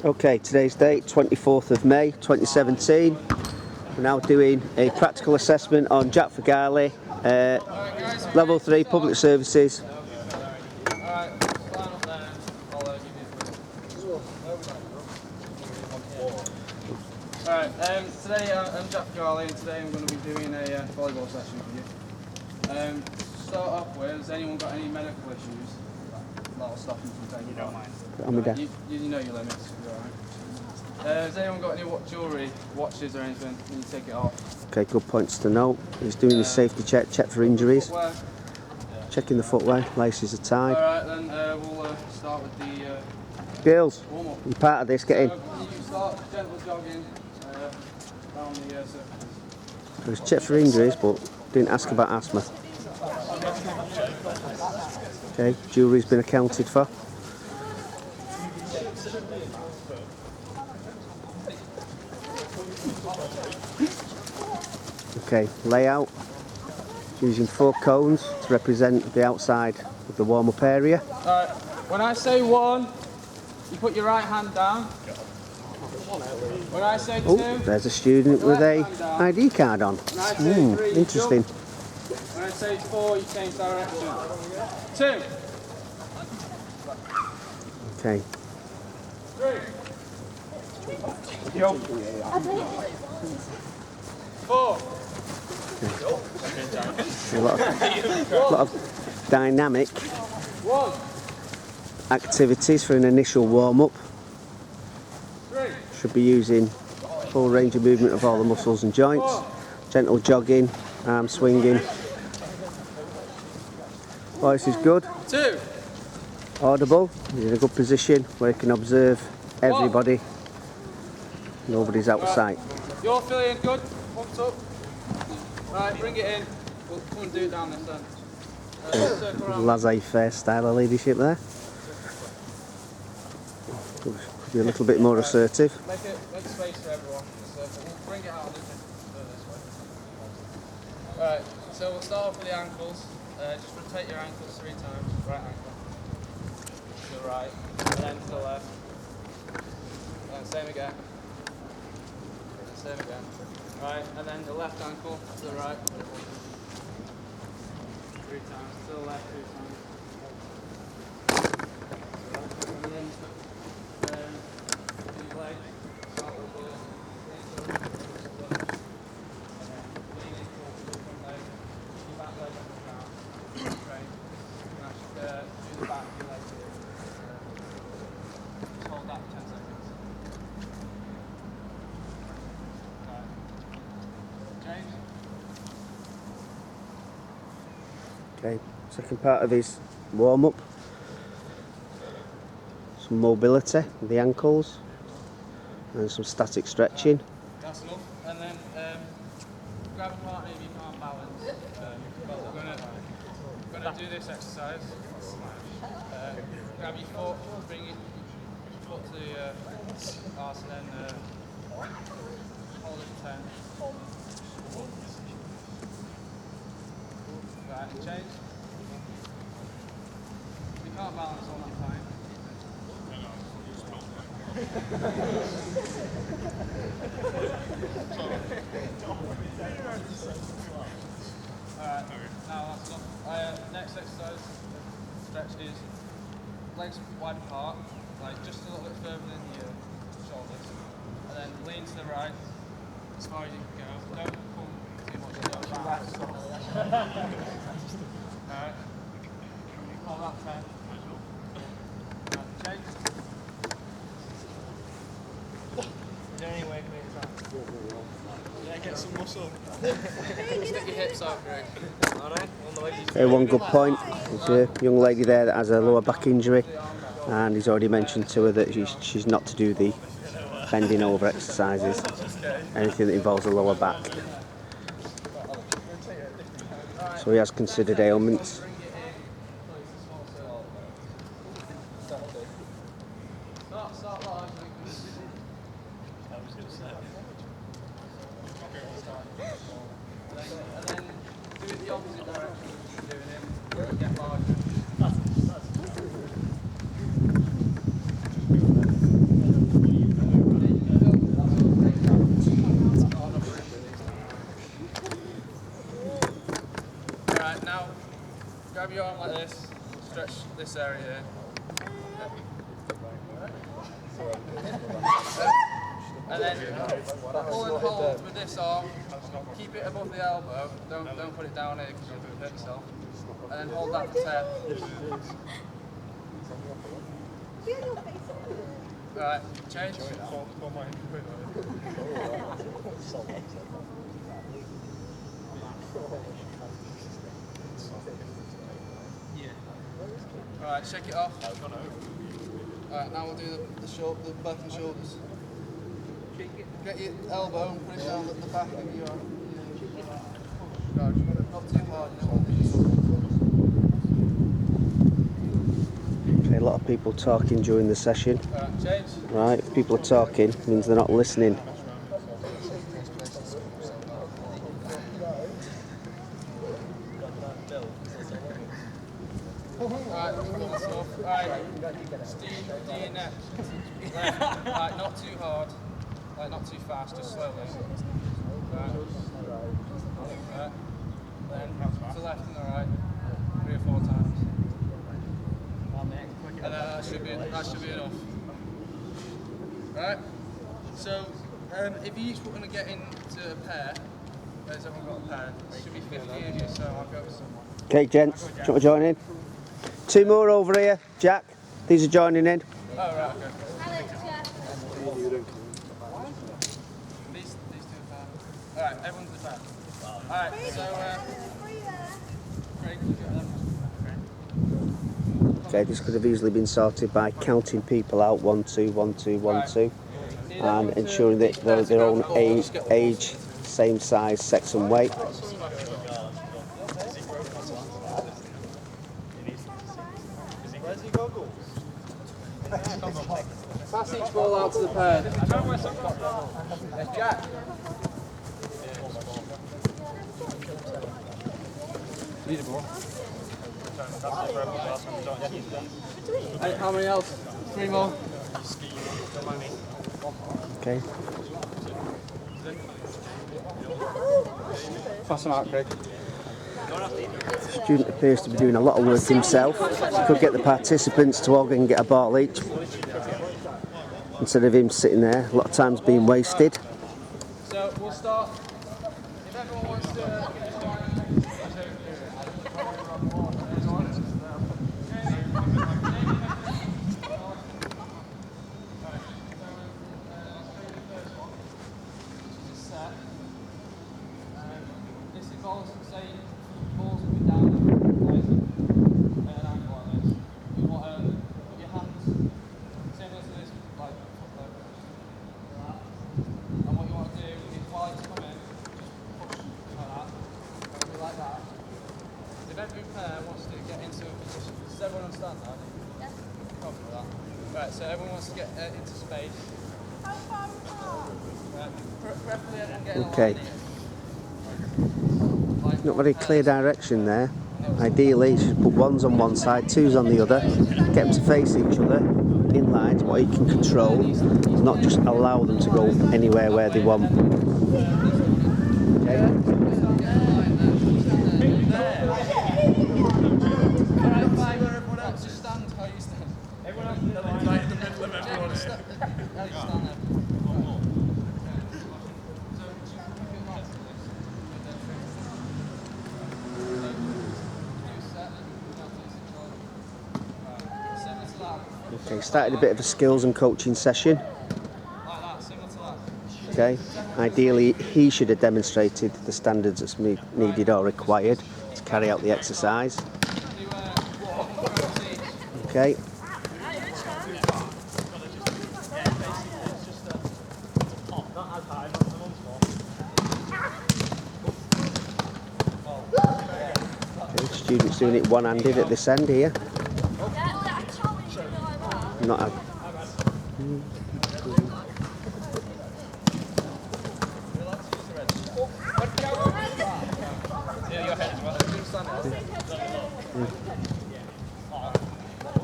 Okay, today's date, 24th of May 2017. We're now doing a practical assessment on Jack Fagali, Level 3 Public Services. Alright, today I'm Jack Fagali and today I'm going to be doing a volleyball session for you. To start off with, has anyone got any medical issues that'll stop them from taking part? You know your limits, you're alright. Has anyone got any jewellery, watches or anything, when you take it off? Okay, good points to note. He's doing the safety check for injuries. Checking the footwear, laces are tied. Alright, then we'll start with the Girls, warm-up. you're part of this, get in. You start gentle jogging down the surface. It was checked for injuries, but didn't ask about asthma. Okay, jewellery's been accounted for. Okay, layout. Using 4 cones to represent the outside of the warm-up area. Alright, when I say 1, you put your right hand down. When I say 2, there's a student with a ID card on. When I say 3, interesting. Jump. When I say 4, you change direction. 2. Okay. 3. Jump. 4. A lot of dynamic activities for an initial warm-up. Should be using full range of movement of all the muscles and joints. Gentle jogging, arm swinging. Voice is good. 2. Audible. He's in a good position where he can observe everybody. Nobody's out of sight. You're feeling good? Pumped up? Right, bring it in. We'll come and do it down this end. Laissez-faire style of leadership there. Could be a little bit more assertive. Make space for everyone. We'll bring it out this way. Alright, so we'll start off with the ankles. Just rotate your ankles 3 times. Right ankle. To the right. And then to the left. And same again. Same again. Right, and then the left ankle to the right. 3 times. To the left 2 times. And then your leg. Start with the lean into the front leg. Your back leg on the ground. Right. Now just do the back of your leg here. Just hold that for 10 seconds. Okay, second part of his warm-up. Some mobility with the ankles and some static stretching. That's enough. And then grab a partner if you can't balance. We're going to do this exercise. Grab your foot, bring your foot to the arse and then hold it for 10. Right, change. If you can't balance on that time. Alright, now that's enough. Next exercise, stretch is legs wide apart, like just a little bit further than your shoulders. And then lean to the right as far as you can go. Don't come too much to the back. Alright. Hold that 10. Right, change. Is there any way to make it up? Yeah, get some muscle. Stick your hips out, Greg. Alright, Okay, one good point. There's a young lady there that has a lower back injury, and he's already mentioned to her that she's not to do the bending over exercises, anything that involves the lower back. So he has considered ailments. And then do it the opposite direction you're doing it. Get larger. this area here. And then pull and hold with this arm. Keep it above the elbow. Don't put it down here because you'll hurt yourself. And then hold that for 10. Right, change. Alright, shake it off. Alright, now we'll do the back and shoulders. Get your elbow and put it down at the back of your arm. Not too hard, Okay, a lot of people talking during the session. Alright, change. Right, if people are talking, it means they're not listening. Alright, Steve, do your neck. Right, not too hard, like not too fast, just slowly. Right. Then to the left and the right, 3 or 4 times. And then that should be enough. Right? So, if you each want to get into a pair, has everyone got a pair? It should be 50 of you, so I'll go with someone. Okay, gents, do you want to join in? 2 more over here, Jack. These are joining in. Oh, right, okay. These 2 are pair. Alright, everyone's the pair. Alright, so, Craig, look at them. Okay, this could have easily been sorted by counting people out 1, 2, 1, 2, 1, 2, and ensuring that they're their own age, same size, sex and weight. Pass each ball out to the pair. Jack. Need a ball. How many else? 3 more. Okay. Pass them out, Craig. The student appears to be doing a lot of work himself. He could get the participants to all go and get a ball each, instead of him sitting there. A lot of time's being wasted. So we'll start. If everyone wants to. This involves, say, balls will be down like at an angle like this. You want to put your hands similar to this, like and what you want to do is while it's coming, just push like that. If every pair wants to get into a position, does everyone understand that? Yes. Copy that. Right, so everyone wants to get into space. Right, preferably everyone getting Okay. Not very clear direction there. Ideally, you should put 1s on one side, 2s on the other, get them to face each other in lines, what he can control, not just allow them to go anywhere where they want. Okay. Okay, started a bit of a skills and coaching session. Okay, ideally he should have demonstrated the standards that's needed or required to carry out the exercise. Okay. Okay, students doing it one-handed at this end here. Not a...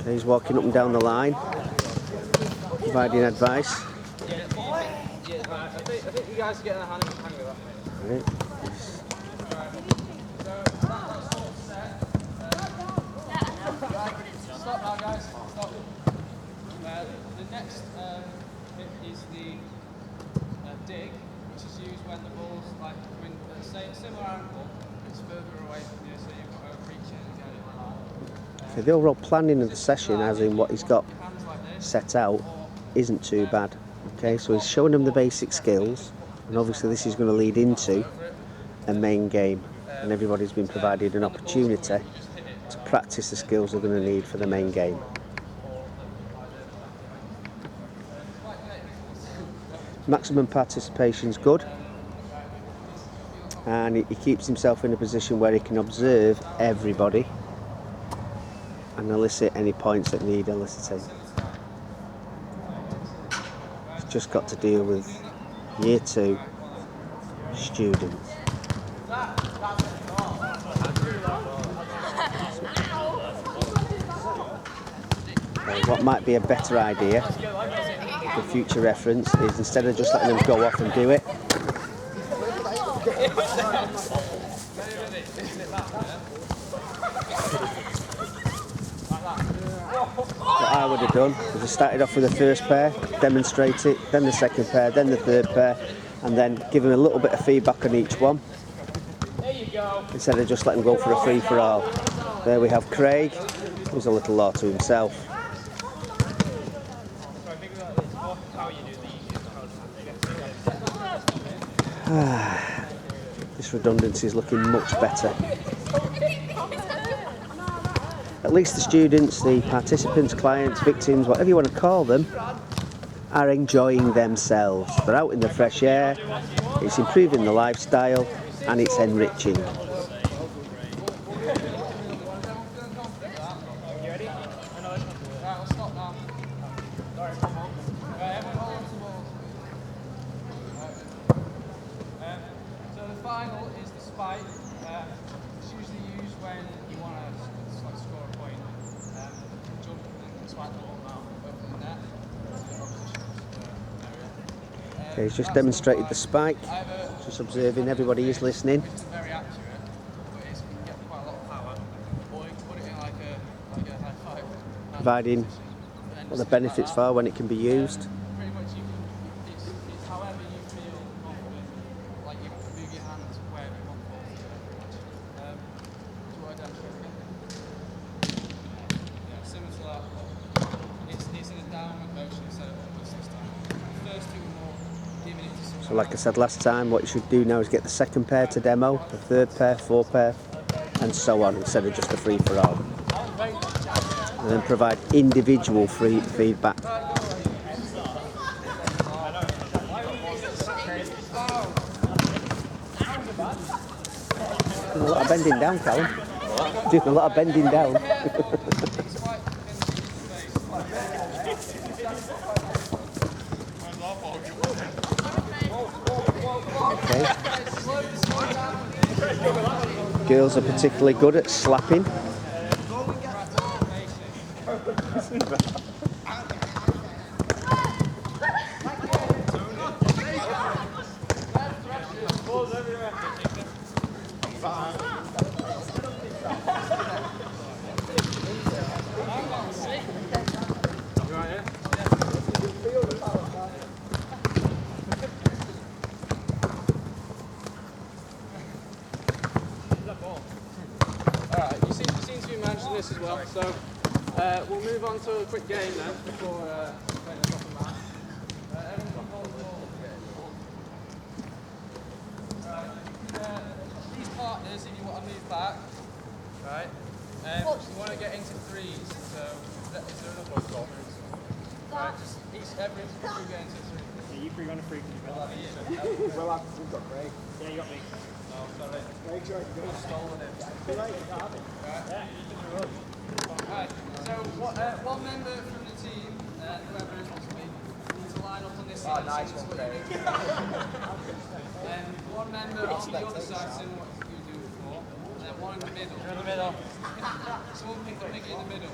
Okay, he's walking up and down the line, providing advice. I think you guys are getting a hang of that. Right. Stop now, guys. Stop. The next bit is the dig, which is used when the ball's like when the same similar angle, it's further away from you, so you've got to reach in and get it like that. So the overall planning of the session, as in what he's got set out, isn't too bad. Okay, so he's showing them the basic skills, and obviously this is going to lead into a main game, and everybody's been provided an opportunity to practice the skills they're going to need for the main game. Maximum participation's good, and he keeps himself in a position where he can observe everybody and elicit any points that need eliciting. He's just got to deal with Year 2 students. What might be a better idea for future reference is, instead of just letting them go off and do it, what I would have done is I started off with the first pair, demonstrate it, then the second pair, then the third pair, and then give them a little bit of feedback on each one, instead of just letting them go for a free-for-all. There we have Craig, who's a little law to himself. This redundancy is looking much better. At least the students, the participants, clients, victims, whatever you want to call them, are enjoying themselves. They're out in the fresh air, it's improving the lifestyle, and it's enriching. So the final is the spike. It's usually used when you want to score a point. Jump and spike the ball now, open the net. Okay, he's just demonstrated the spike, just observing everybody is listening. It's very accurate, but you can get quite a lot of power. Or you can put it in like a high five. Providing what the benefits are when it can be used. Pretty much you can, it's however you feel confident, like you can move your hands wherever you want to. Do you want to demonstrate again? Yeah, similar to that. It's in a downward motion instead of upwards this time. The first two are more giving it to someone. So like I said last time, what you should do now is get the second pair to demo, the third pair, fourth pair, and so on, instead of just a free-for-all. And then provide individual free feedback. Doing a lot of bending down, Callum. Doing a lot of bending down. Okay. Girls are particularly good at slapping. Alright, you seem to be managing this as well, so we'll move on to a quick game then before playing the top of match. Everyone's got hold of the ball. These partners, if you want to move back, right, you want to get into threes, so is there enough of them? Right, just every two get into three. Yeah, you three on a free. We'll have We've got Craig. Yeah, you got me. No, sorry. Craig's right. You've Stolen it. Too late, you can't have it. Right, so one member from the team, whoever it wants to be, needs to line up on this side. nice one, Craig. One member on the other side, similar to what you do before, and then one in the middle. You're in the middle. Someone pick up Mickey in the middle.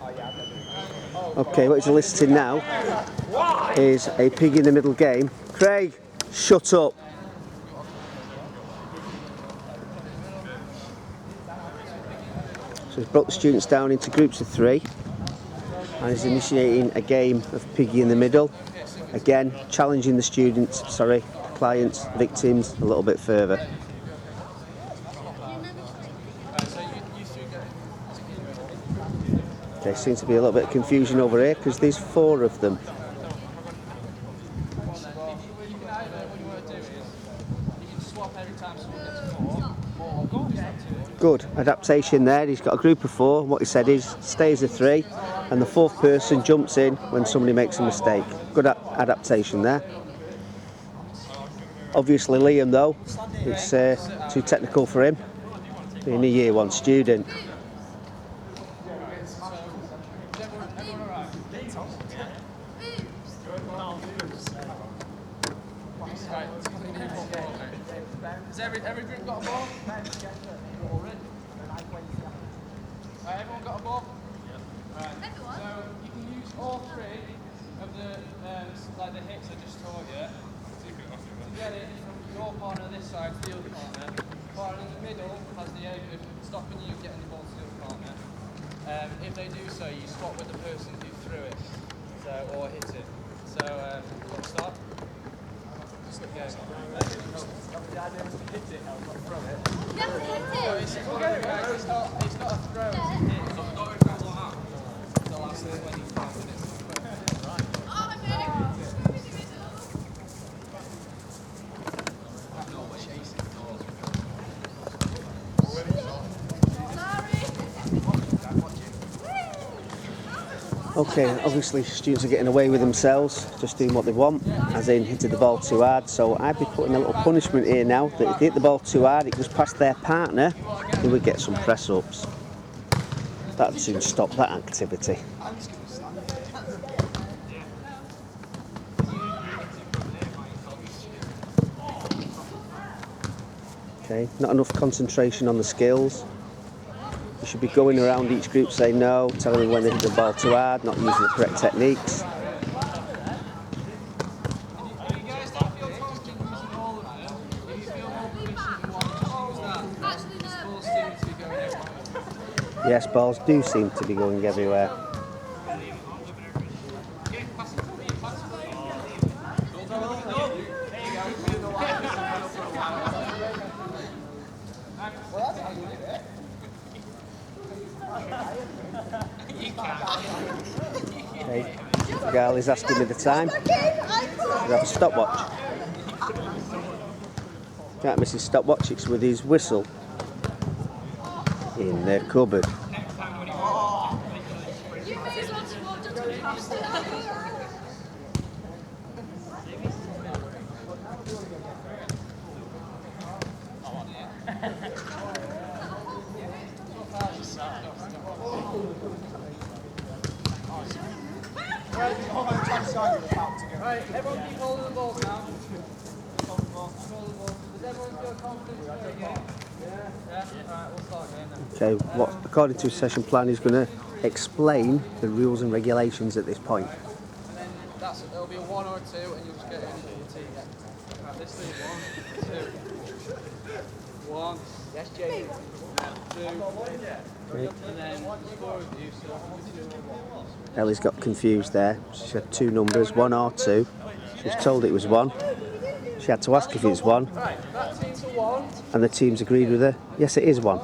Oh, yeah, Okay, what he's eliciting now is a pig in the middle game. Craig, shut up. So So he's brought the students down into groups of 3 and he's initiating a game of piggy in the middle. Again, challenging the students, the clients, victims a little bit further. Okay, seems to be a little bit of confusion over here because there's 4 of them. Good adaptation there. He's got a group of 4. What he said is stay as a 3 and the 4th person jumps in when somebody makes a mistake. Good adaptation there. Obviously Liam though, it's too technical for him, being a year 1 student. Has every group got a ball? Everyone got a ball? Right. So you can use all 3 of the like the hits I just taught you to get it from your partner this side to the other partner. The partner in the middle has the aim of stopping you getting the ball to the other partner. If they do so, you swap with the person who threw it, or hit it. So let's start. It's not a throw, it's a hit. So we've got to go like that. The last 25 minutes. Okay, obviously students are getting away with themselves, just doing what they want, as in hitting the ball too hard. So I'd be putting a little punishment here now, that if they hit the ball too hard, it goes past their partner, they would get some press-ups. That would soon stop that activity. Okay, not enough concentration on the skills. You should be going around each group saying no, telling them when they hit the ball too hard, not using the correct techniques. Yes, balls do seem to be going everywhere. Okay, the girl is asking me the time. We have a stopwatch. Can't miss his stopwatch, it's with his whistle in their cupboard. Right, everyone keep holding the balls now. Hold the ball. Does everyone feel confident? Yeah? Alright, we'll start again then. Okay, what according to his session plan he's going to explain the rules and regulations at this point. And then it'll be a 1 or a 2 and you'll just get in your team. Right, this is 1, 2. 1. Yes, Jay. 2. And then 4 of you, so Ellie's got confused there. She had 2 numbers, 1 or 2. She was told it was 1. She had to ask if it was 1. right, that team's a 1. And the teams agreed with her. Yes, it is 1.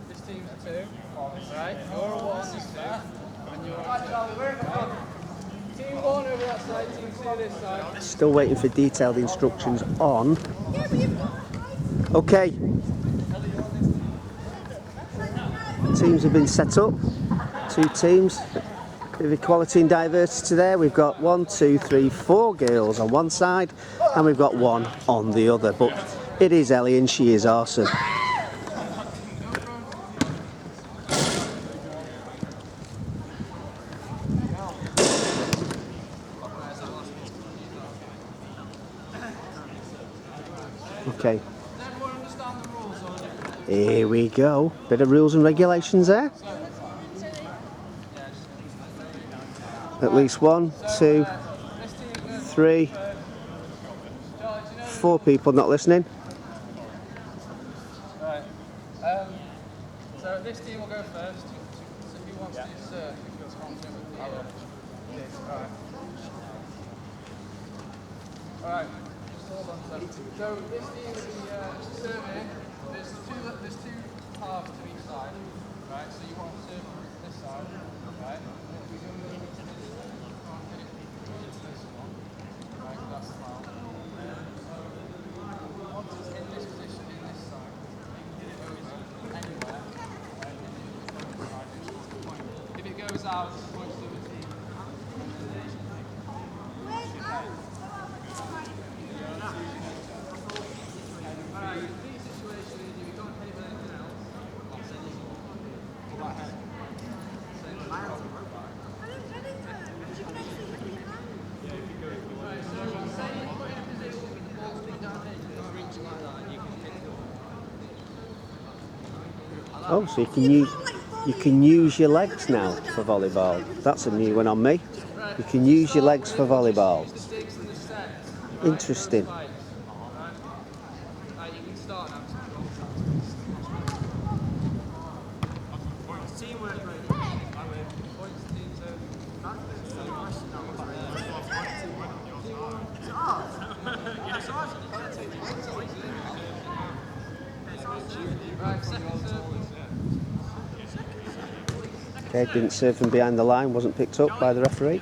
This team's a 2. Right, you're a 1, this 2. And you're a 2. Team 1 over that side, team 2 this side. Still waiting for detailed instructions on. Okay. Teams have been set up. 2 teams. Bit of equality and diversity there. We've got 1, 2, 3, 4 girls on one side and we've got 1 on the other. But it is Ellie and she is awesome. Okay. Here we go. Bit of rules and regulations there. At least 1, 2, 3, 4 people not listening. Right. So this team will go first. So who wants to serve? Who feels confident with the this? Alright. Alright, just hold on to that. So this team will be serving. There's two halves to each side. Right, so you want to serve this side. Right? Right, that's the foul. Once it's in this position, in this side, you can hit it over anywhere. If it goes out, it's points to the team. Alright, the key situation is if you don't hit with anything else, Oh, so you can use your legs now for volleyball. That's a new one on me. You can use your legs for volleyball. Interesting. Okay, didn't serve from behind the line, wasn't picked up by the referee.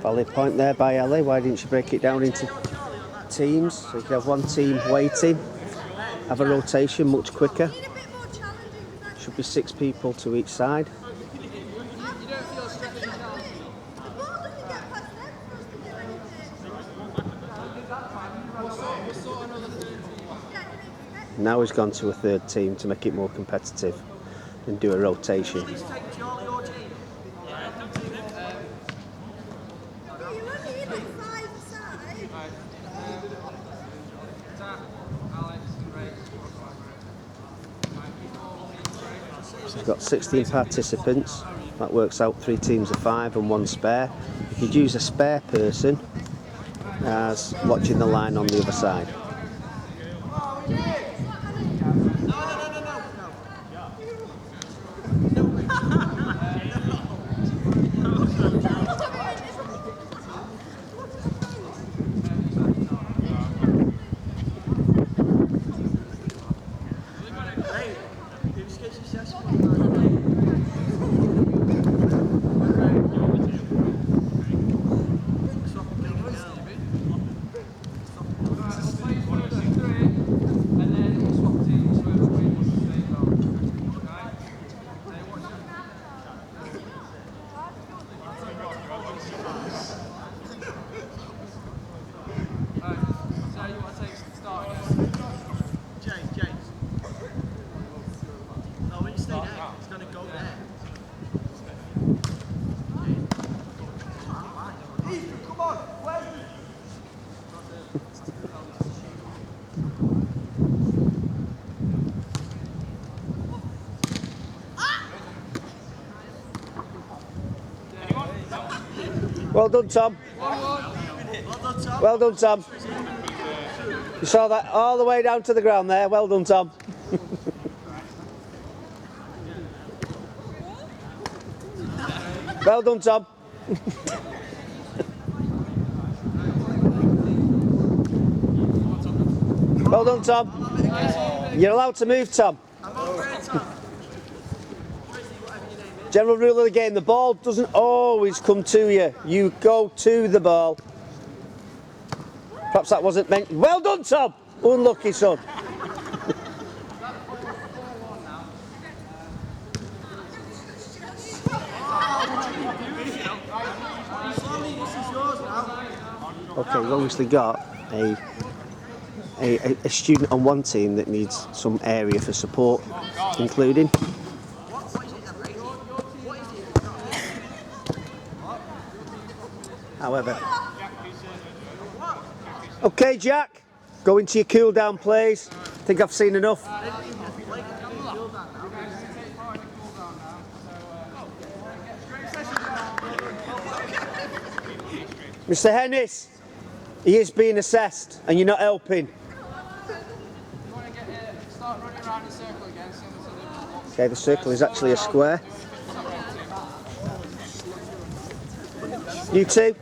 Valid point there by Ellie. Why didn't she break it down into teams? So you could have one team waiting, have a rotation much quicker. Should be 6 people to each side. Now he's gone to a third team to make it more competitive and do a rotation. So we've got 16 participants. That works out 3 teams of 5 and 1 spare. You could use a spare person as watching the line on the other side. Well done, Tom. Well done, Tom. You saw that all the way down to the ground there. Well done, Tom. Well done, Tom. Well done, Tom. You're allowed to move, Tom. General rule of the game, the ball doesn't always come to you. You go to the ball. Perhaps that wasn't meant. Well done, Tom. Unlucky, son. Okay, we've obviously got a student on one team that needs some area for support, including. However. Okay, Jack, go into your cool down, please. I think I've seen enough. Mr. Hennis, he is being assessed and you're not helping. You want to get start running around in a circle again, similar to the Okay, the circle is actually a square. You two?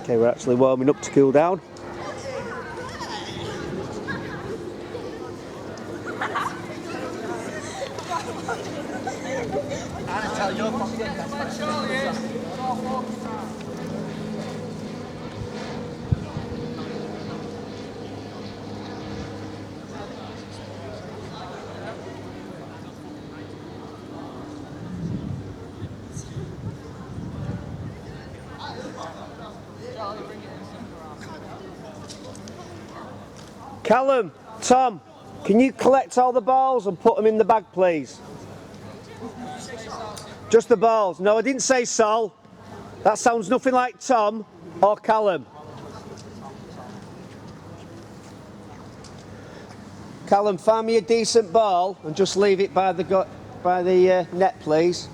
Okay, we're actually warming up to cool down. Callum, Tom, can you collect all the balls and put them in the bag, please? Just the balls. No, I didn't say Sol. That sounds nothing like Tom or Callum. Callum, find me a decent ball and just leave it by the net, please.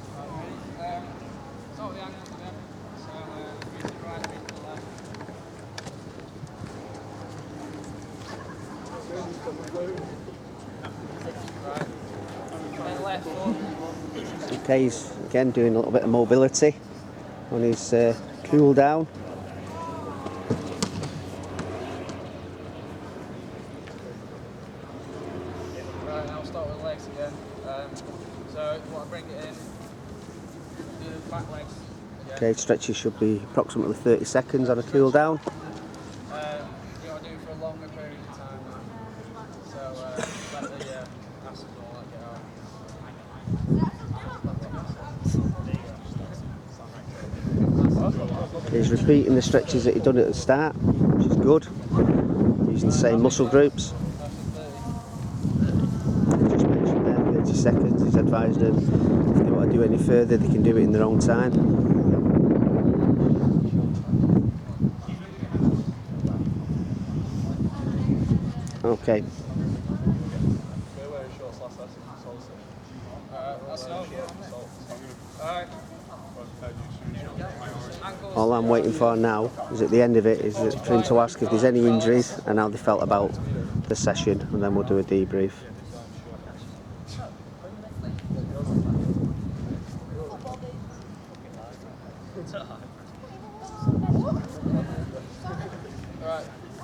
Okay, he's again doing a little bit of mobility on his cool down. Right, now we'll start with legs again. So you want to bring it in, do the back legs again. Okay, stretches should be approximately 30 seconds on a cool down. You want to do it for a longer period of time now. So let the acid and all that get out. He's repeating the stretches that he done at the start, which is good. Using the same muscle groups. Just mentioned there, 30 seconds. He's advised them if they want to do any further, they can do it in their own time. Okay. All I'm waiting for now is at the end of it is for him to ask if there's any injuries and how they felt about the session, and then we'll do a debrief.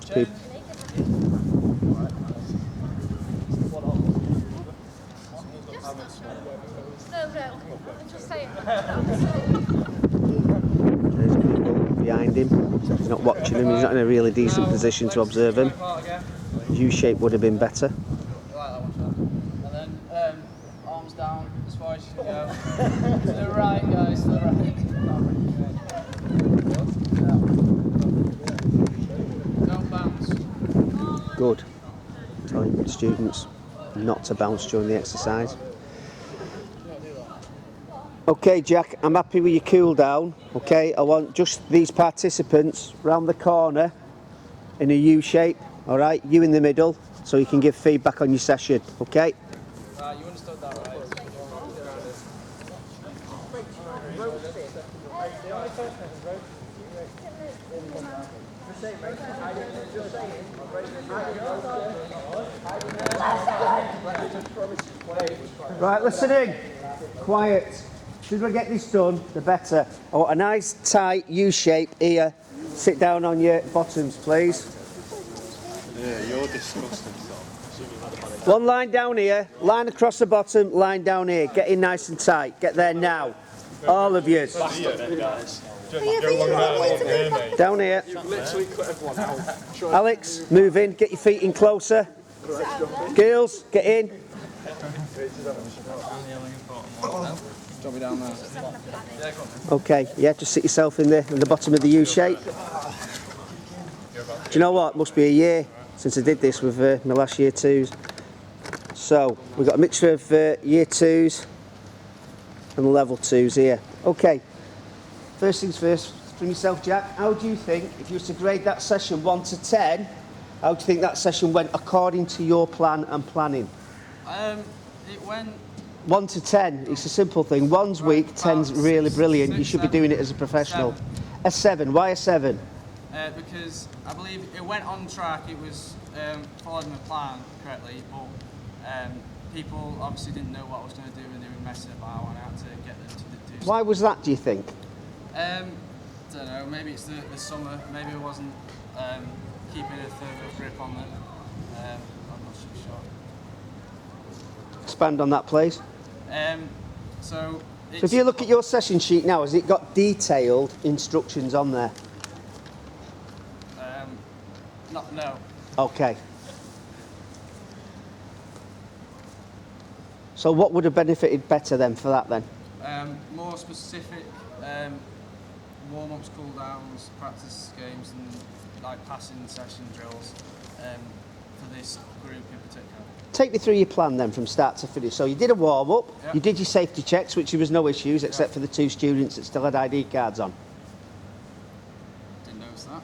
Keep. Just say There's people behind him. He's not watching him. He's not in a really decent position to observe him. U-shape would have been better. You like that one, Sean? And then arms down as far as you can go. To the right, guys, to the right. Don't bounce. Good. Telling students not to bounce during the exercise. Okay, Jack, I'm happy with your cool down. Okay, I want just these participants round the corner in a U shape. All right, you in the middle, so you can give feedback on your session. Okay. Right, you understood that, right? Right, listen in. Quiet. The sooner I get this done, the better. I want a nice tight U shape here. Sit down on your bottoms, please. Yeah, you're disgusting. One line down here, line across the bottom, line down here. Get in nice and tight. Get there now. All of you. Down here. Alex, move in. Get your feet in closer. Girls, get in. Drop me down there. Okay, yeah, just sit yourself in the bottom of the U shape. Do you know what? Must be a year since I did this with my last year twos. So we've got a mixture of year twos and level twos here. Okay, first things first, from yourself, Jack, how do you think, if you was to grade that session 1 to 10, How do you think that session went according to your plan and planning? It went 1 to 10, it's a simple thing. 1's weak, 10's really brilliant. You should be doing it as a professional. 7. A 7, why a 7? Because I believe it went on track, it was following the plan correctly, but people obviously didn't know what I was going to do and they were messing about and I had to get them to do Why was that, do you think? don't know, maybe it's the summer, maybe I wasn't keeping a thorough grip on them. I'm not too sure. Expand on that, please. So So if you look at your session sheet now, has it got detailed instructions on there? No. Okay. So what would have benefited better then for that then? More specific warm-ups, cool-downs, practice games and like passing session drills for this group in particular. Take me through your plan then from start to finish. So you did a warm-up, Yep. you did your safety checks, which there was no issues except for the 2 students that still had ID cards on. Didn't notice that.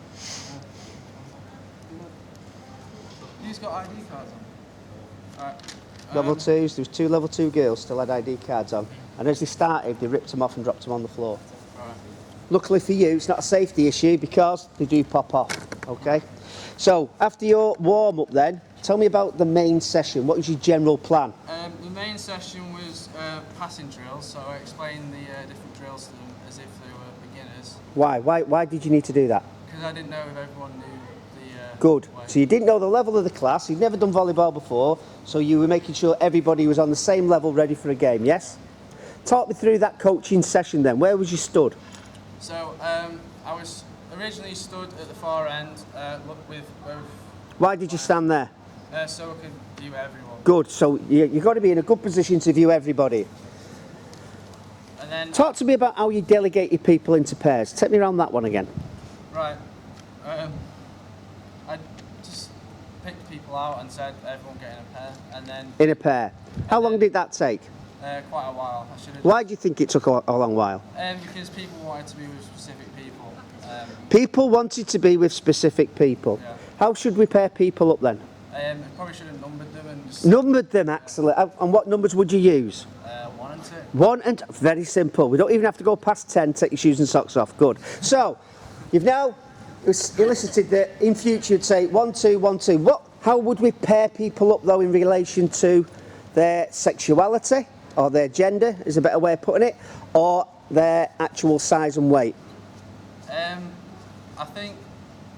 Who's got ID cards on? Alright. Level 2s, there was 2 level 2 girls still had ID cards on. And as they started, they ripped them off and dropped them on the floor. Right. Luckily for you, it's not a safety issue because they do pop off, okay? So, after your warm-up then, tell me about the main session. What was your general plan? The main session was passing drills, so I explained the different drills to them as if they were beginners. Why? Why did you need to do that? Because I didn't know if everyone knew the Good. way. So you didn't know the level of the class, you'd never done volleyball before, so you were making sure everybody was on the same level ready for a game, yes? Talk me through that coaching session then. Where was you stood? So I was originally stood at the far end, with both. Why did you stand there? So I could view everyone. Good. So you've got to be in a good position to view everybody. And then Talk to me about how you delegate your people into pairs. Take me around that one again. right, I just picked people out and said everyone get in a pair, and then In a pair. How long did that take? quite a while. I should have. Why do you think it took a long while? Because people wanted to be with specific people. People wanted to be with specific people. Yeah. How should we pair people up then? I probably should have numbered them and just Numbered them, excellent. And what numbers would you use? 1 and 2. 1 and very simple. We don't even have to go past 10. Take your shoes and socks off. Good. So, you've now elicited that in future you'd say 1, 2, 1, 2. How would we pair people up though in relation to their sexuality or their gender, is a better way of putting it, or their actual size and weight? I think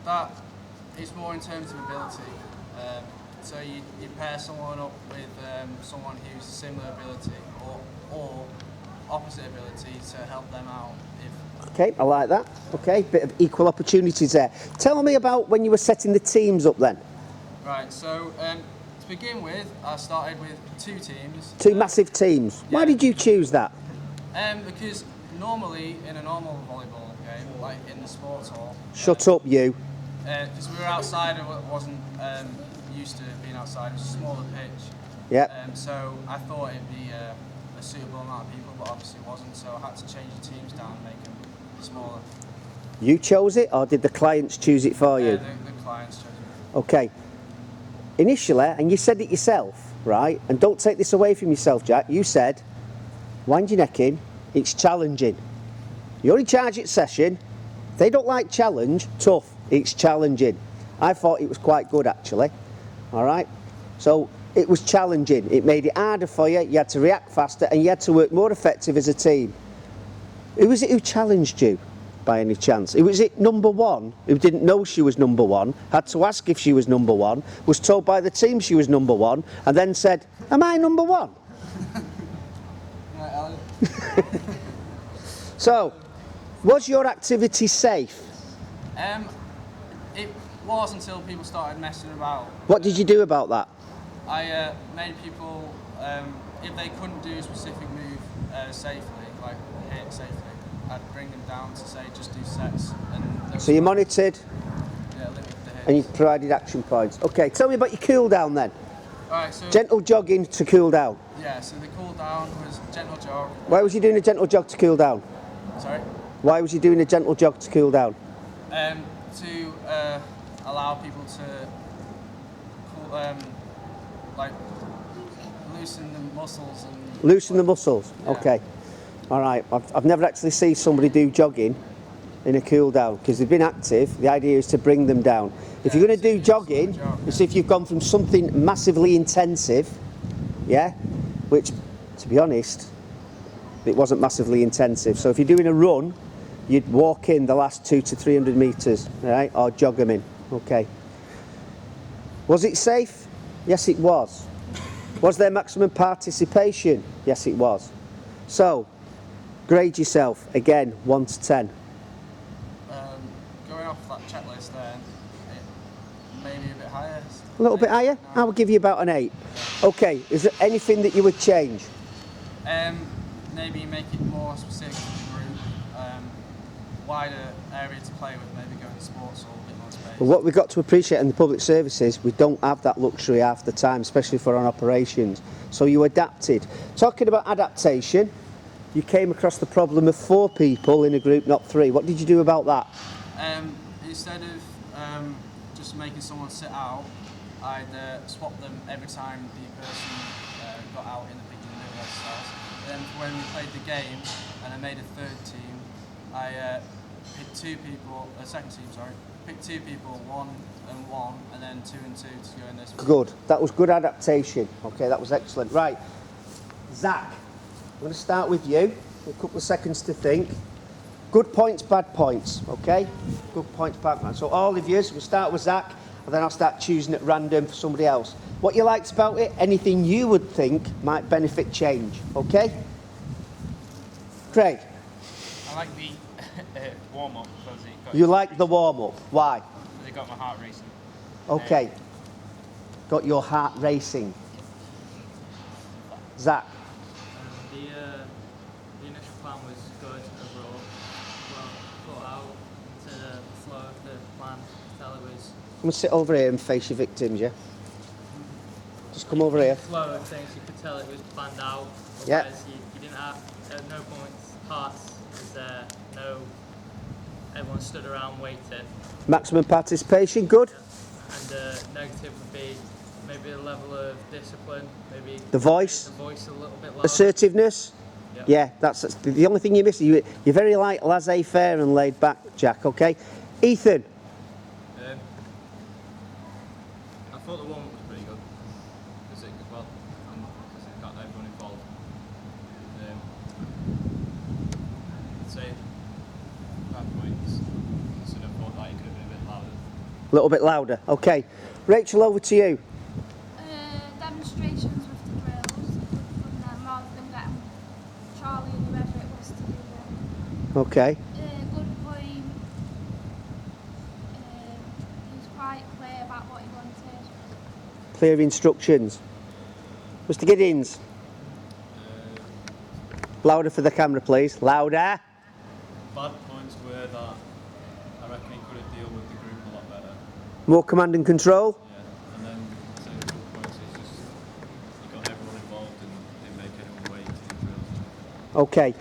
that it's more in terms of ability. So you pair someone up with someone who's a similar ability or opposite ability to help them out. Okay, I like that. Okay, bit of equal opportunities there. Tell me about when you were setting the teams up then. Right, so to begin with, I started with 2 teams. 2 massive teams. Why Yeah. did you choose that? Because normally in a normal volleyball game, like in the sports hall, Shut up, you. because we were outside and wasn't used to being outside, it was a smaller pitch. Yeah. So I thought it'd be a suitable amount of people, but obviously it wasn't, so I had to change the teams down and make them smaller. You chose it, or did the clients choose it for you? The clients chose it. Okay. Initially, and you said it yourself, right? And don't take this away from yourself, Jack. You said, wind your neck in, it's challenging. You're in charge at session. If they don't like challenge, tough, it's challenging. I thought it was quite good, actually. All right? So it was challenging. It made it harder for you. You had to react faster and you had to work more effective as a team. Who was it who challenged you, by any chance? Was it number 1, who didn't know she was number 1, had to ask if she was number 1, was told by the team she was number 1, and then said, am I number 1? Right, Alan. So, was your activity safe? It was until people started messing about. What did you do about that? I made people, if they couldn't do a specific move safely, like hit safely, I'd bring them down to say just do sets. And So you monitored limit the hits. and you provided action points. Okay, tell me about your cool down then. Alright, so Gentle jogging to cool down. yeah, so the cool down was gentle jog. Why was you doing a gentle jog to cool down? Sorry. Why was you doing a gentle jog to cool down? To allow people to like loosen the muscles and Loosen the muscles. Yeah. Okay. All right. I've never actually seen somebody do jogging in a cool down because they've been active. The idea is to bring them down. If you're going to do jogging, it's if you've gone from something massively intensive, yeah, which, to be honest, it wasn't massively intensive. So if you're doing a run, you'd walk in the last 200 to 300 metres, right, or jog them in. Okay. Was it safe? Yes, it was. Was there maximum participation? Yes, it was. So, grade yourself again, 1 to 10. Going off that checklist then, it may be a bit higher. A little bit higher? I would give you about an 8. Okay, is there anything that you would change? Maybe make it more specific to the group, wider area to play with, maybe go into sports or a bit more space. Well, what we've got to appreciate in the public services, we don't have that luxury half the time, especially for on operations. So you adapted. Talking about adaptation, you came across the problem of 4 people in a group, not 3. What did you do about that? Instead of just making someone sit out, I'd swap them every time the person got out in the beginning of the exercise. Then when we played the game and I made a third team, I picked 2 people, second team, sorry, picked 2 people, 1 and 1, and then 2 and 2 to go in this. Good. That was good adaptation. Okay, that was excellent. Right, Zach, I'm going to start with you. A couple of seconds to think. Good points, bad points. Okay, good points, bad points. So all of you, we'll start with Zach, and then I'll start choosing at random for somebody else. What you liked about it? Anything you would think might benefit change. Okay. Craig. I like the warm-up because it got... You like the warm-up. Why? Because it got my heart racing. Okay. Got your heart racing. Zach. The initial plan was good overall. Well thought out into the flow of the plan. Tell it was I'm going to sit over here and face your victims, yeah? Just come over here. flow of things. You could tell it was planned out. Yeah. Whereas you didn't have at no points parts was there. No. Everyone stood around waiting. Maximum participation, good. And negative would be maybe a level of discipline. Maybe The voice. a little bit louder. Assertiveness. Yep. Yeah, that's the only thing you miss. You're very like laissez-faire and laid back, Jack, okay? Ethan. I thought the warm-up was pretty good because it got everyone involved. I'd say 5 points. So I thought that it could have been a bit louder. A little bit louder, okay. Rachel, over to you. Demonstrations with the drills from them rather than getting Charlie and whoever it was to do them. Okay. Good point. He was quite clear about what he wanted. Clear instructions. Mr. Giddins. Louder for the camera, please. Louder. Bad points were that I reckon he could have dealt with the group a lot better. More command and control. Yeah. And then the good points is just you got everyone involved and didn't make anyone wait to the drills. Okay.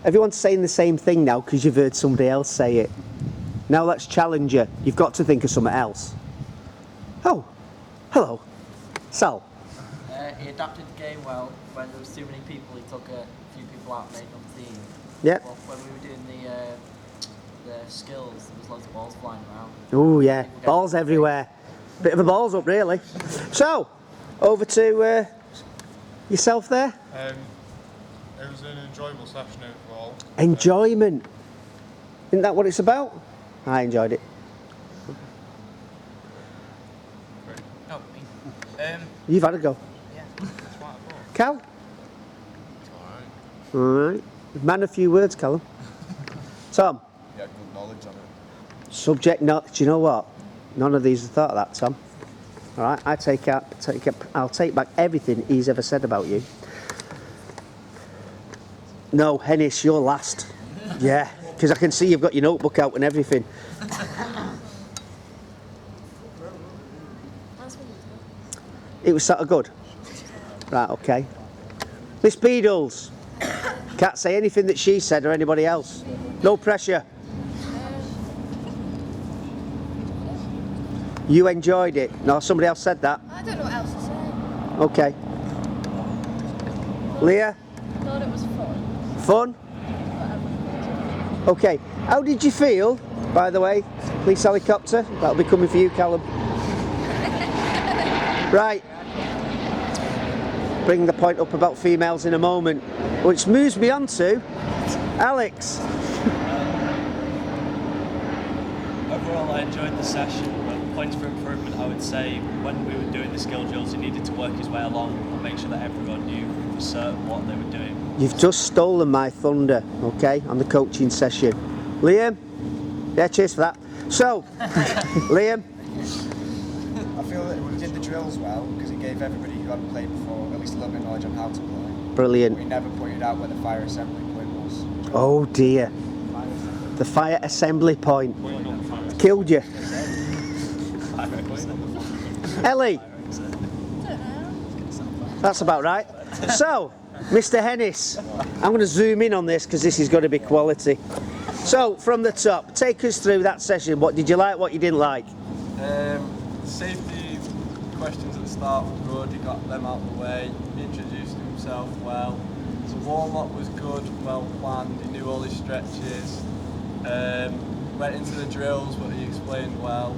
Everyone's saying the same thing now because you've heard somebody else say it. Now let's challenge you. You've got to think of something else. Oh, hello. Sal. He adapted the game well. When there was too many people, he took a few people out and made another team. Yep. But when we were doing the skills, there was loads of balls flying around. Oh yeah, balls everywhere. Bit of a balls up really. So, over to yourself there. It was an enjoyable session overall. Enjoyment. Isn't that what it's about? I enjoyed it. No, me. You've had a go. Yeah, that's what I thought. Cal? It's alright. Alright. Man a few words, Callum. Tom? You had good knowledge on it. Subject not. Do you know what? None of these have thought of that, Tom. Alright, I'll take back everything he's ever said about you. No, Hennis, you're last. Yeah, because I can see you've got your notebook out and everything. It was sort of good. Right, okay. Miss Beadles. Can't say anything that she said or anybody else. No pressure. You enjoyed it. No, somebody else said that. I don't know what else to say. Okay. Leah? Thought it was fun. Fun? Okay. How did you feel, by the way? Police helicopter? That'll be coming for you, Callum. Right. Bring the point up about females in a moment, which moves me on to Alex. Overall, I enjoyed the session, but points for improvement, I would say, when we were doing the skill drills, he needed to work his way along and make sure that everyone knew for certain what they were doing. You've just stolen my thunder, okay, on the coaching session. Liam? Yeah, cheers for that. So, Liam? I feel that we did the drills well because it gave everybody who hadn't played before at least a little bit of knowledge on how to play. Brilliant. We never pointed out where the fire assembly point was. Oh dear. The fire assembly point. Killed you. Ellie? That's about right. So, Mr. Hennis, I'm going to zoom in on this because this is going to be quality. So, from the top, take us through that session. What did you like, what you didn't like? Safety questions at the start were good, he got them out of the way, he introduced himself well. The warm-up was good, well planned, he knew all his stretches. Went into the drills, but he explained well.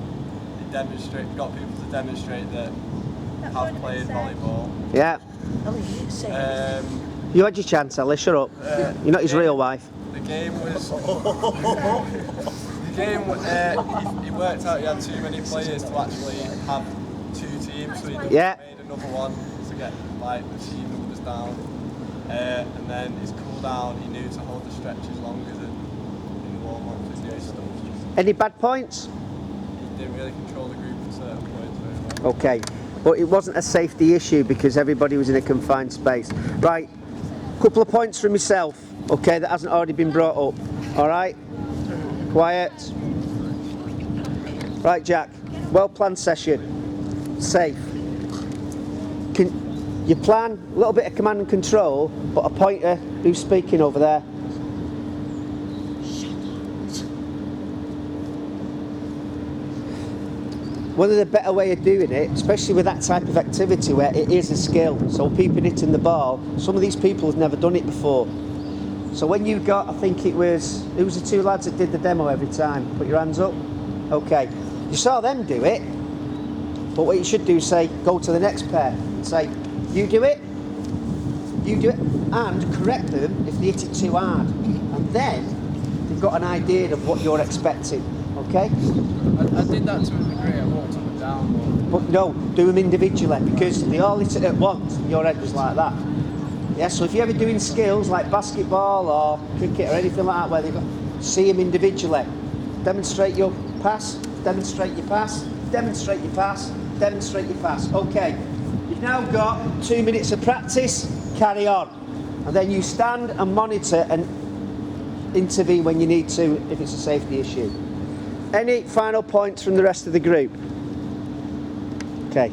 He got people to demonstrate that have played volleyball. Yeah. You had your chance, Ellie, shut up. You're not his real wife. The game was... he worked out he had too many players to actually have two teams, so he made another one to get like the team numbers down. And then his cool down, he knew to hold the stretches longer than in the warm-up. Any bad points? He didn't really control the group at certain points very well. Okay, but it wasn't a safety issue because everybody was in a confined space. Right, couple of points from myself, okay, that hasn't already been brought up. All right, quiet. Right, Jack, well-planned session, safe. You plan, a little bit of command and control, but a pointer, who's speaking over there? One of the better way of doing it, especially with that type of activity where it is a skill, so people hitting the ball, some of these people have never done it before. So when you got, I think it was the two lads that did the demo every time? Put your hands up. Okay. You saw them do it, but what you should do is say, go to the next pair and say, you do it, and correct them if they hit it too hard. And then you've got an idea of what you're expecting, okay? I did that to a degree, I walked up and down. But no, do them individually because they all hit it at once and your head was like that. Yeah, so if you're ever doing skills like basketball or cricket or anything like that where they've got, see them individually. Demonstrate your pass, demonstrate your pass, demonstrate your pass, demonstrate your pass. Okay, you've now got 2 minutes of practice, carry on. And then you stand and monitor and intervene when you need to if it's a safety issue. Any final points from the rest of the group? Okay.